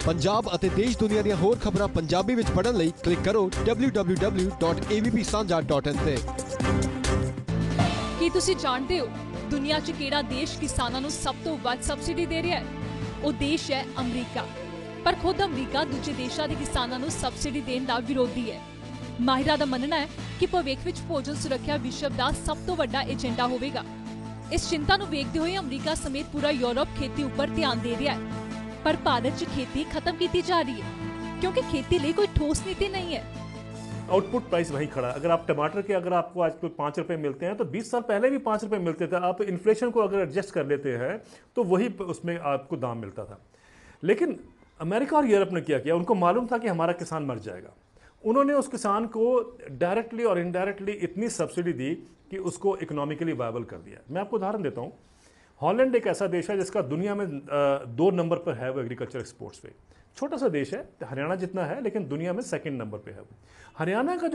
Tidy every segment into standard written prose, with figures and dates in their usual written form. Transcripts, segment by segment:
पंजाब ਅਤੇ ਦੇਸ਼ ਦੁਨੀਆ ਦੀਆਂ ਹੋਰ ਖਬਰਾਂ ਪੰਜਾਬੀ ਵਿੱਚ ਪੜ੍ਹਨ ਲਈ ਕਲਿੱਕ ਕਰੋ www.avpsanja.in ਤੇ। ਕੀ ਤੁਸੀਂ ਜਾਣਦੇ ਹੋ ਦੁਨੀਆ 'ਚ ਕਿਹੜਾ ਦੇਸ਼ ਕਿਸਾਨਾਂ ਨੂੰ ਸਭ ਤੋਂ ਵੱਧ ਸਬਸਿਡੀ ਦੇ ਰਿਹਾ ਹੈ? ਉਹ ਦੇਸ਼ ਹੈ ਅਮਰੀਕਾ। ਪਰ ਖੁਦ ਅਮਰੀਕਾ ਦੂਜੇ ਦੇਸ਼ਾਂ ਦੇ ਕਿਸਾਨਾਂ ਨੂੰ ਸਬਸਿਡੀ ਦੇਣ ਦਾ ਵਿਰੋਧੀ ਹੈ। ਮਾਹਿਰਾਂ ਦਾ ਮੰਨਣਾ ਹੈ ਕਿ ਭਵਿੱਖ ਵਿੱਚ ਭੋਜਨ ਸੁਰੱਖਿਆ ਵਿਸ਼ਵ ਦਾ ਸਭ ਤੋਂ ਵੱਡਾ ਏਜੰਡਾ ਹੋਵੇਗਾ। ਇਸ ਚਿੰਤਾ ਨੂੰ ਵੇਖਦੇ ਹੋਏ ਅਮਰੀਕਾ ਸਮੇਤ ਪੂਰਾ ਯੂਰਪ खेती ਉੱਪਰ ਧਿਆਨ ਦੇ ਰਿਹਾ है। पर भारत च खेती खत्म की जा रही है क्योंकि खेती लिए कोई ठोस नीति नहीं है। आउटपुट प्राइस वही खड़ा। अगर आप टमाटर के अगर आपको आज कोई 5 रुपए मिलते हैं तो 20 साल पहले भी 5 रुपए मिलते थे। आप इन्फ्लेशन को अगर एडजस्ट कर लेते हैं तो वही उसमें आपको दाम मिलता था। लेकिन अमेरिका और यूरोप ने क्या किया, उनको मालूम था कि हमारा किसान मर जाएगा। उन्होंने उस किसान को डायरेक्टली और इनडायरेक्टली इतनी सब्सिडी दी कि उसको इकोनॉमिकली वायबल कर दिया। मैं आपको उदाहरण देता हूँ। हॉलैंड एक ऐसा देश है जिसका दुनिया में 2 नंबर पर है वो एग्रीकल्चर एक्सपोर्ट्स पे। छोटा सा देश है, हरियाणा जितना है, लेकिन दुनिया में 2nd नंबर पे है। हरियाणा का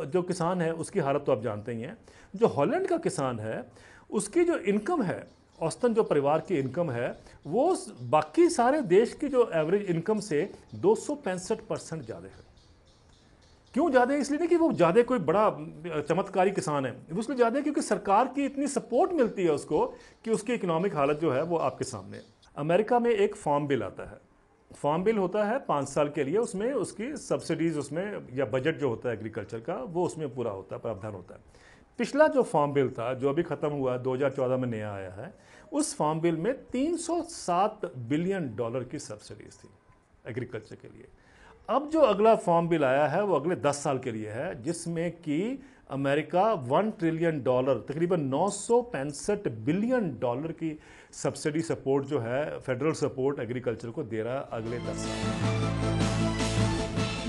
जो किसान है उसकी हालत तो आप जानते ही हैं। जो हॉलैंड का किसान है उसकी जो इनकम है, औसतन जो परिवार की इनकम है, वो बाकी सारे देश की जो एवरेज इनकम से 265% ज़्यादा है। क्यों ज़्यादा है? इसलिए नहीं कि वो ज़्यादा कोई बड़ा चमत्कारी किसान है, उसको ज़्यादा क्योंकि सरकार की इतनी सपोर्ट मिलती है उसको कि उसकी इकोनॉमिक हालत जो है वो आपके सामने है। अमेरिका में एक फार्म बिल आता है। फार्म बिल होता है 5 साल के लिए, उसमें उसकी सब्सिडीज़ उसमें या बजट जो होता है एग्रीकल्चर का वो उसमें पूरा होता है, प्रावधान होता है। पिछला जो फार्म बिल था जो अभी ख़त्म हुआ 2014 में नया आया है, उस फार्म बिल में $307 बिलियन की सब्सिडीज़ थी एग्रीकल्चर के लिए। अब जो अगला फार्म बिल आया है वो अगले 10 साल के लिए है, जिसमें कि अमेरिका $1 ट्रिलियन तकरीबन $965 बिलियन की सब्सिडी सपोर्ट जो है फेडरल सपोर्ट एग्रीकल्चर को दे रहा है अगले 10 साल।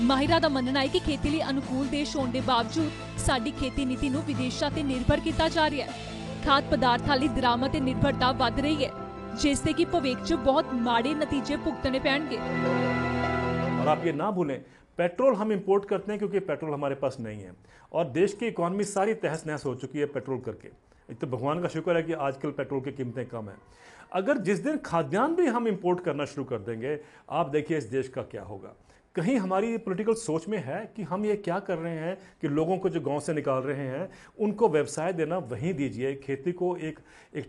ਮਾਹਿਰਾਂ ਦਾ ਮੰਨਣਾ ਹੈ ਕਿ ਖੇਤੀ ਲਈ ਅਨੁਕੂਲ ਦੇਸ਼ ਹੋਣ ਦੇ ਬਾਵਜੂਦ ਸਾਡੀ ਖੇਤੀ ਨੀਤੀ ਨੂੰ ਵਿਦੇਸ਼ਾਂ ਤੇ ਨਿਰਭਰ ਕੀਤਾ ਜਾ ਰਿਹਾ ਹੈ। ਖਾਦ ਪਦਾਰਥਾਂ ਲਈ ਦਰਾਮਦ ਤੇ ਨਿਰਭਰਤਾ ਵੱਧ ਰਹੀ ਹੈ, ਜਿਸ ਦੇ ਕਿ ਭਵਿੱਖ 'ਚ ਬਹੁਤ ਮਾੜੇ ਨਤੀਜੇ ਭੁਗਤਣੇ ਪੈਣਗੇ। और आप ये ना भूलें, पेट्रोल हम इंपोर्ट करते हैं क्योंकि पेट्रोल हमारे पास नहीं है और देश की इकॉनमी सारी तहस नहस हो चुकी है पेट्रोल करके। तो भगवान का शुक्र है कि आजकल पेट्रोल की कीमतें कम हैं। अगर जिस दिन खाद्यान्न भी हम इंपोर्ट करना शुरू कर देंगे, आप देखिए इस देश का क्या होगा। कहीं हमारी पॉलिटिकल सोच में है कि हम ये क्या कर रहे हैं कि लोगों को जो गांव से निकाल रहे हैं उनको व्यवसाय देना वहीं दीजिए, खेती को एक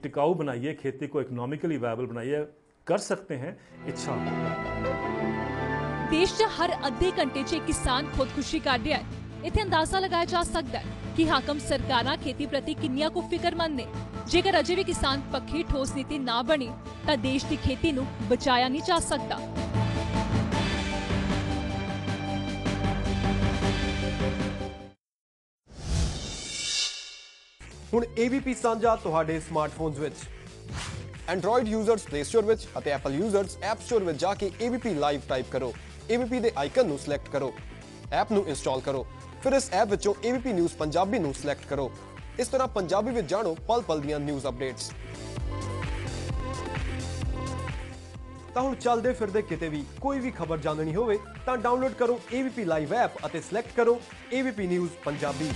टिकाऊ बनाइए, खेती को इकोनॉमिकली वायबल बनाइए। कर सकते हैं, इच्छा। देश 'ਚ हर ਅੱਧੇ ਘੰਟੇ 'ਚ किसान खुदकुशी कर रहा है। इत्थे अंदाजा लगाया जा सकता है कि हाकम सरकारां खेती प्रति किन्नियां को फिक्रमंद ने। जेकर अजे भी किसान पक्की ठोस नीति ना बनी तां देश की खेती नूं बचाया नहीं जा सकता। ਹੁਣ AVP ਸਾਂਝਾ ਤੁਹਾਡੇ ਸਮਾਰਟਫੋਨਸ ਵਿੱਚ एंड्रॉयड यूजर्स प्ले स्टोर विच ਅਤੇ एप्पल यूजर्स ऐप स्टोर विच जाके AVP लाइव टाइप करो। AVP ਦੇ ਆਈਕਨ ਨੂੰ ਸਿਲੈਕਟ ਕਰੋ, ऐप ਨੂੰ ਇੰਸਟਾਲ ਕਰੋ, ਫਿਰ ਇਸ ऐप ਵਿੱਚੋਂ AVP ਨਿਊਜ਼ ਪੰਜਾਬੀ ਨੂੰ ਸਿਲੈਕਟ ਕਰੋ। ਇਸ ਤਰ੍ਹਾਂ ਪੰਜਾਬੀ ਵਿੱਚ ਜਾਣੋ ਪਲ ਪਲ ਦੀਆਂ ਨਿਊਜ਼ ਅਪਡੇਟਸ। ਤਾਂ ਹੁਣ ਚੱਲਦੇ ਫਿਰਦੇ ਕਿਤੇ ਵੀ ਕੋਈ ਵੀ ਖਬਰ ਜਾਣਨੀ ਹੋਵੇ ਤਾਂ ਡਾਊਨਲੋਡ ਕਰੋ AVP ਲਾਈਵ ऐप ਅਤੇ ਸਿਲੈਕਟ ਕਰੋ AVP ਨਿਊਜ਼ ਪੰਜਾਬੀ।